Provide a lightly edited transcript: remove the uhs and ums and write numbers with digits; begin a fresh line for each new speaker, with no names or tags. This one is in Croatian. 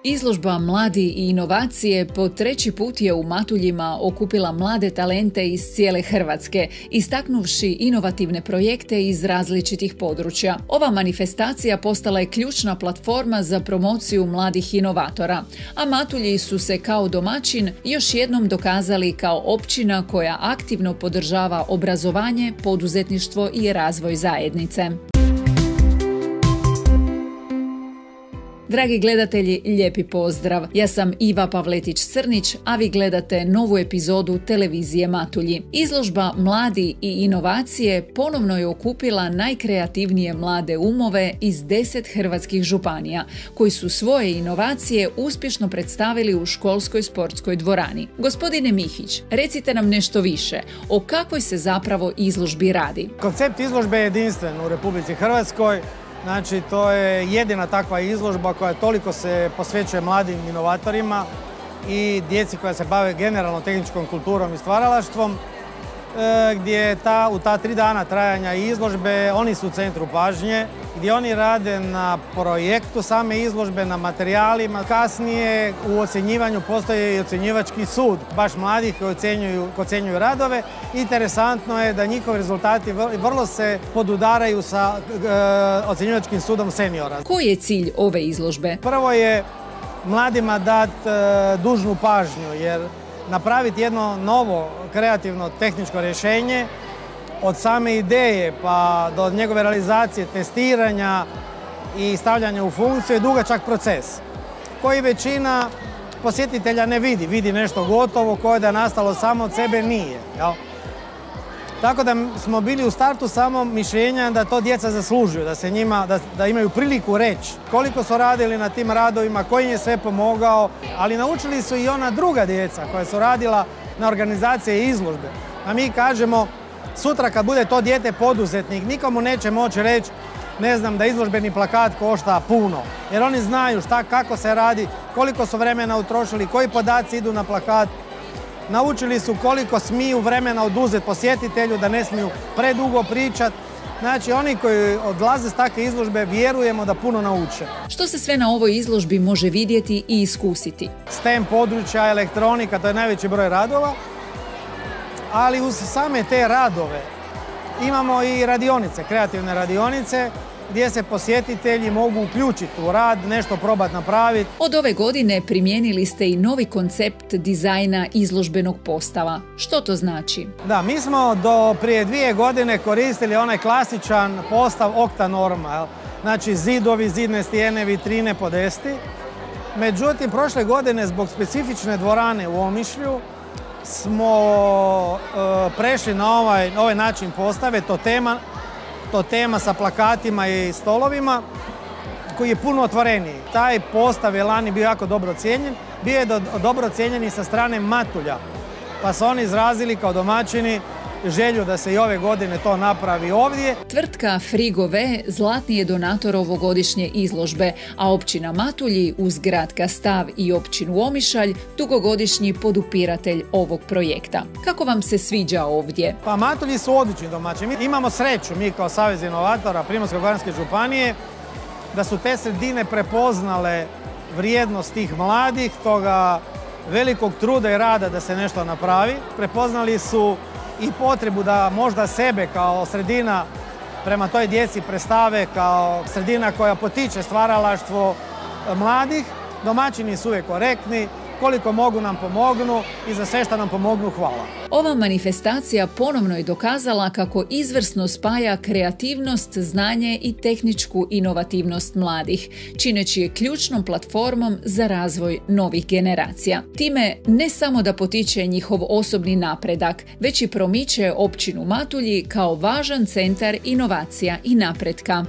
Izložba Mladi i inovacije po treći put je u Matuljima okupila mlade talente iz cijele Hrvatske, istaknuvši inovativne projekte iz različitih područja. Ova manifestacija postala je ključna platforma za promociju mladih inovatora, a Matulji su se kao domaćin još jednom dokazali kao općina koja aktivno podržava obrazovanje, poduzetništvo i razvoj zajednice. Dragi gledatelji, lijepi pozdrav. Ja sam Iva Pavletić-Crnić, a vi gledate novu epizodu televizije Matulji. Izložba Mladi i inovacije ponovno je okupila najkreativnije mlade umove iz 10 hrvatskih županija, koji su svoje inovacije uspješno predstavili u školskoj sportskoj dvorani. Gospodine Mihić, recite nam nešto više. O kakvoj se zapravo izložbi radi?
Koncept izložbe je jedinstven u Republici Hrvatskoj. Znači, to je jedina takva izložba koja toliko se posvećuje mladim inovatorima i djeci koja se bave generalno tehničkom kulturom i stvaralaštvom, gdje u ta 3 dana trajanja izložbe oni su u centru pažnje, gdje oni rade na projektu same izložbe, na materijalima. Kasnije u ocjenjivanju postoji i ocjenjivački sud baš mladih koji ocjenjuju radove. Interesantno je da njihovi rezultati vrlo se podudaraju sa ocjenjivačkim sudom seniora.
Koji je cilj ove izložbe?
Prvo je mladima dati dužnu pažnju, jer napraviti jedno novo kreativno tehničko rješenje od same ideje pa do njegove realizacije, testiranja i stavljanja u funkciju je dugačak proces koji većina posjetitelja ne vidi. Vidi nešto gotovo koje da je nastalo samo od sebe, nije. Jel? Tako da smo bili u startu samo mišljenja da to djeca zaslužuju, da imaju priliku reći koliko su radili na tim radovima, koji im je sve pomogao, ali naučili su i ona druga djeca koja su radila na organizacije izložbe. A mi kažemo, sutra kad bude to dijete poduzetnik, nikomu neće moći reći, ne znam, da izložbeni plakat košta puno, jer oni znaju kako se radi, koliko su vremena utrošili, koji podaci idu na plakat. Naučili su koliko smiju vremena oduzeti posjetitelju, da ne smiju predugo pričati. Znači, oni koji odlaze s takve izložbe vjerujemo da puno nauče.
Što se sve na ovoj izložbi može vidjeti i iskusiti?
STEM područja, elektronika, to je najveći broj radova, ali uz same te radove imamo i radionice, kreativne radionice, gdje se posjetitelji mogu uključiti u rad, nešto probati napraviti.
Od ove godine primijenili ste i novi koncept dizajna izložbenog postava. Što to znači?
Da, mi smo do prije 2 godine koristili onaj klasičan postav oktanorma. Znači zidovi, zidne stijene, vitrine, podesti. Međutim, prošle godine zbog specifične dvorane u Omišlju smo prešli na ovaj način postave, to tema sa plakatima i stolovima, koji je puno otvoreniji. Taj postav je lani bio jako dobro ocijenjen, bio je dobro ocijenjen i sa strane Matulja, pa su oni izrazili kao domaćini želju da se i ove godine to napravi ovdje.
Tvrtka Frigove zlatni je donator ovogodišnje izložbe, a općina Matulji uz grad Kastav i općinu Omišalj dugogodišnji podupiratelj ovog projekta. Kako vam se sviđa ovdje?
Pa Matulji su odlični domaćini. Imamo sreću mi kao Savez inovatora Primorsko-goranske županije da su te sredine prepoznale vrijednost tih mladih, toga velikog truda i rada da se nešto napravi. Prepoznali su i potrebu da možda sebe kao sredina prema toj djeci predstave kao sredina koja potiče stvaralaštvo mladih. Domaćini su uvijek korektni, koliko mogu nam pomognu i za sve što nam pomognu hvala.
Ova manifestacija ponovno je dokazala kako izvrsno spaja kreativnost, znanje i tehničku inovativnost mladih, čineći je ključnom platformom za razvoj novih generacija. Time ne samo da potiče njihov osobni napredak, već i promiče općinu Matulji kao važan centar inovacija i napretka.